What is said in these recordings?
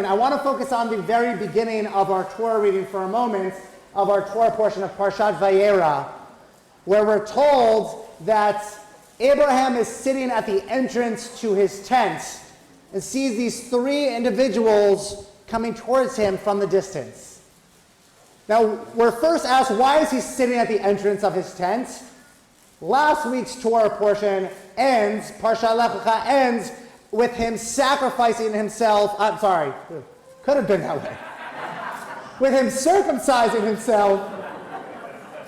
I want to focus on the very beginning of our Torah reading for a moment, of our Torah portion of Parashat Vayera, where we're told that Abraham is sitting at the entrance to his tent and sees these three individuals coming towards him from the distance. Now, we're first asked, why is he sitting at the entrance of his tent? Last week's Torah portion ends, Parashat Lech Lecha ends, with him sacrificing himself, could have been that way. With him circumcising himself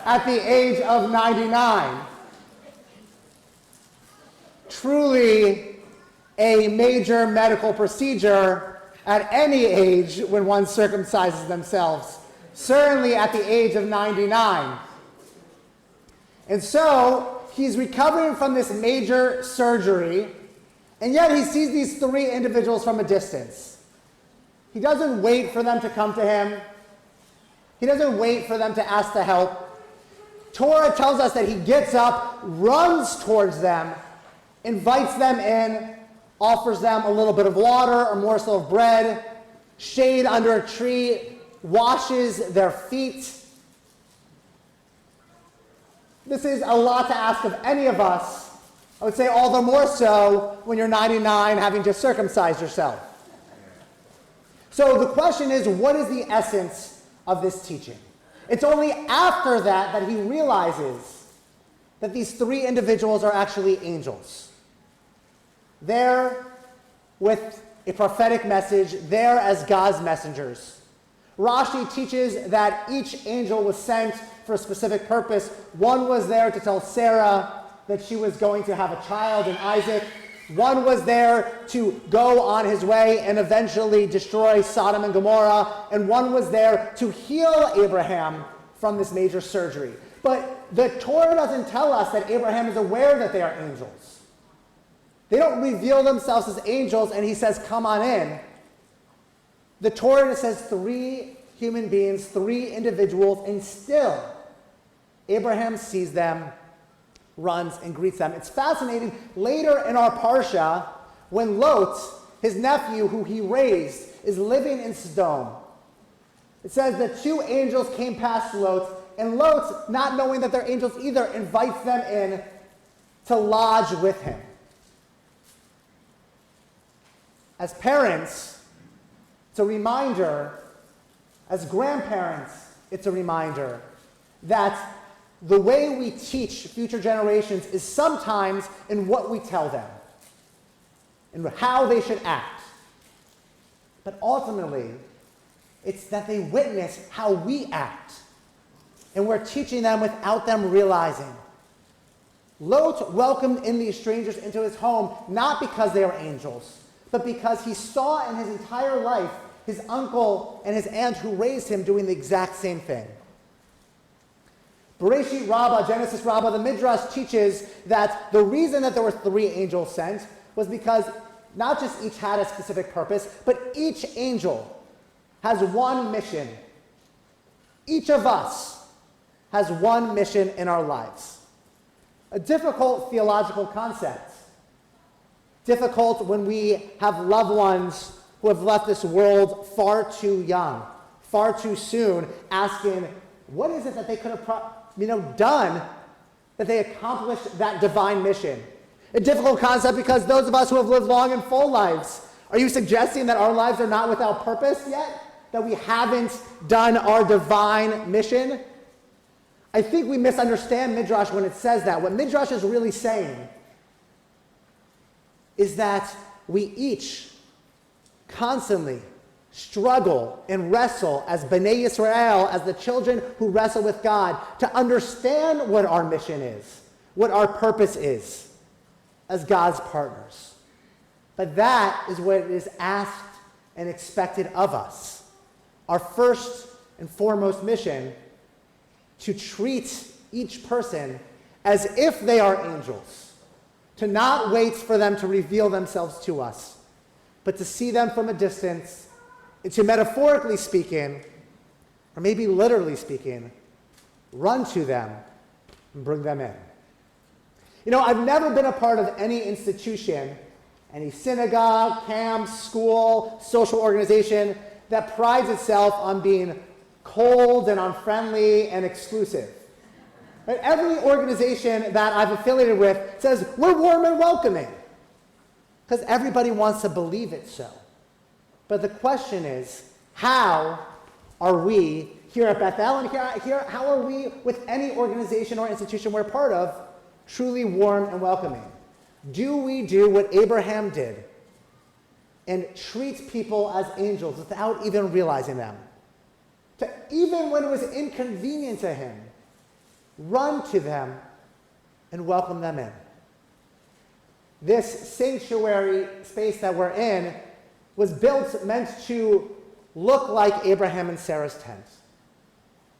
at the age of 99. Truly a major medical procedure at any age when one circumcises themselves, certainly at the age of 99. And so he's recovering from this major surgery, and yet he sees these three individuals from a distance. He doesn't wait for them to come to him. He doesn't wait for them to ask to help. Torah tells us that he gets up, runs towards them, invites them in, offers them a little bit of water, a morsel of bread, shade under a tree, washes their feet. This is a lot to ask of any of us. I would say all the more so when you're 99 having just circumcised yourself. So the question is, what is the essence of this teaching? It's only after that he realizes that these three individuals are actually angels. They're with a prophetic message, they're as God's messengers. Rashi teaches that each angel was sent for a specific purpose. One was there to tell Sarah that she was going to have a child in Isaac. One was there to go on his way and eventually destroy Sodom and Gomorrah. And one was there to heal Abraham from this major surgery. But the Torah doesn't tell us that Abraham is aware that they are angels. They don't reveal themselves as angels and he says, come on in. The Torah says three human beings, three individuals, and still Abraham sees them, runs and greets them. It's fascinating. Later in our Parsha, when Lot, his nephew who he raised, is living in Sodom, it says that two angels came past Lot, and Lot, not knowing that they're angels either, invites them in to lodge with him. As parents, it's a reminder, as grandparents, it's a reminder that the way we teach future generations is sometimes in what we tell them, in how they should act. But ultimately, it's that they witness how we act. And we're teaching them without them realizing. Lot welcomed in these strangers into his home, not because they were angels, but because he saw in his entire life his uncle and his aunt who raised him doing the exact same thing. Bereshit Rabbah, Genesis Rabbah, the Midrash teaches that the reason that there were three angels sent was because not just each had a specific purpose, but each angel has one mission. Each of us has one mission in our lives. A difficult theological concept. Difficult when we have loved ones who have left this world far too young, far too soon, asking, what is it that they could have done that they accomplished that divine mission? A difficult concept because those of us who have lived long and full lives, are you suggesting that our lives are not without purpose yet? That we haven't done our divine mission? I think we misunderstand Midrash when it says that. What Midrash is really saying is that we each constantly struggle and wrestle as Bnei Yisrael, as the children who wrestle with God, to understand what our mission is, what our purpose is as God's partners. But that is what is asked and expected of us. Our first and foremost mission, to treat each person as if they are angels, to not wait for them to reveal themselves to us, but to see them from a distance, to metaphorically speaking, or maybe literally speaking, run to them and bring them in. I've never been a part of any institution any synagogue, camp, school, social organization that prides itself on being cold and unfriendly and exclusive. Right? Every organization that I've affiliated with says, we're warm and welcoming, because everybody wants to believe it so. But the question is, how are we here at Bethel, and here, how are we with any organization or institution we're part of, truly warm and welcoming? Do we do what Abraham did and treat people as angels without even realizing them? To, even when it was inconvenient to him, run to them and welcome them in. This sanctuary space that we're in was built meant to look like Abraham and Sarah's tent.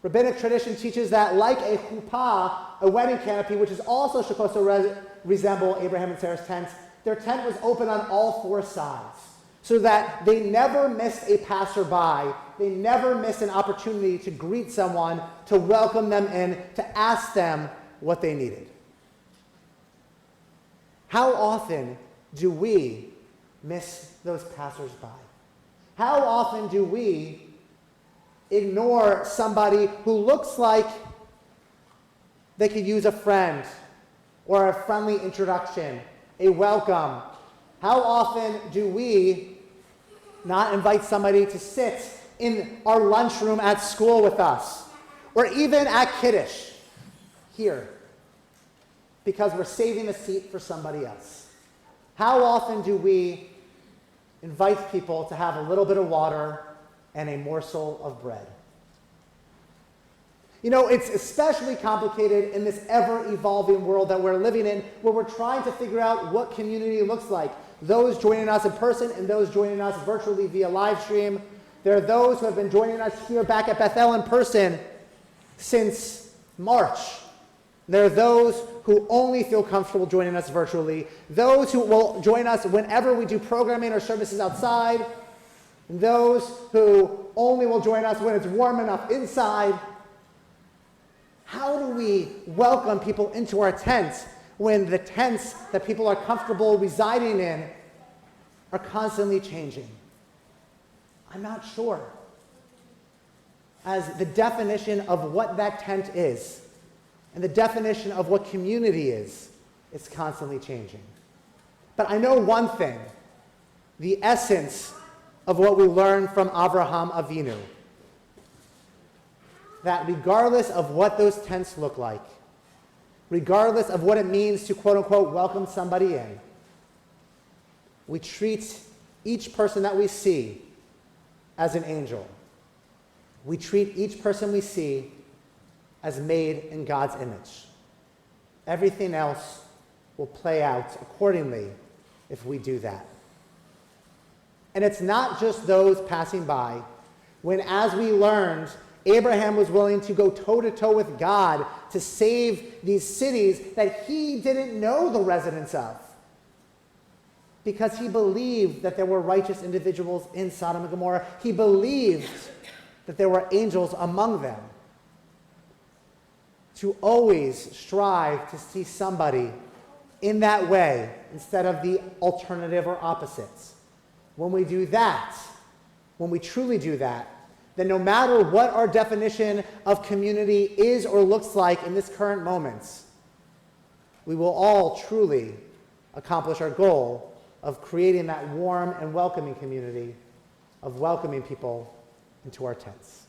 Rabbinic tradition teaches that like a chuppah, a wedding canopy, which is also supposed to resemble Abraham and Sarah's tent, their tent was open on all four sides so that they never missed a passerby, they never missed an opportunity to greet someone, to welcome them in, to ask them what they needed. How often do we miss those passersby? How often do we ignore somebody who looks like they could use a friend or a friendly introduction, a welcome? How often do we not invite somebody to sit in our lunchroom at school with us, or even at Kiddush here, because we're saving a seat for somebody else? How often do we invite people to have a little bit of water and a morsel of bread? You know, it's especially complicated in this ever-evolving world that we're living in, where we're trying to figure out what community looks like. Those joining us in person and those joining us virtually via live stream. There are those who have been joining us here back at Bethel in person since March. There are those who only feel comfortable joining us virtually, those who will join us whenever we do programming or services outside, and those who only will join us when it's warm enough inside. How do we welcome people into our tents when the tents that people are comfortable residing in are constantly changing? I'm not sure. As the definition of what that tent is and the definition of what community is, it's constantly changing. But I know one thing, the essence of what we learn from Avraham Avinu, that regardless of what those tents look like, regardless of what it means to quote-unquote welcome somebody in, we treat each person that we see as an angel. We treat each person we see as made in God's image. Everything else will play out accordingly if we do that. And it's not just those passing by. When, as we learned, Abraham was willing to go toe-to-toe with God to save these cities that he didn't know the residents of, because he believed that there were righteous individuals in Sodom and Gomorrah. He believed that there were angels among them. To always strive to see somebody in that way instead of the alternative or opposites. When we do that, when we truly do that, then no matter what our definition of community is or looks like in this current moment, we will all truly accomplish our goal of creating that warm and welcoming community, of welcoming people into our tents.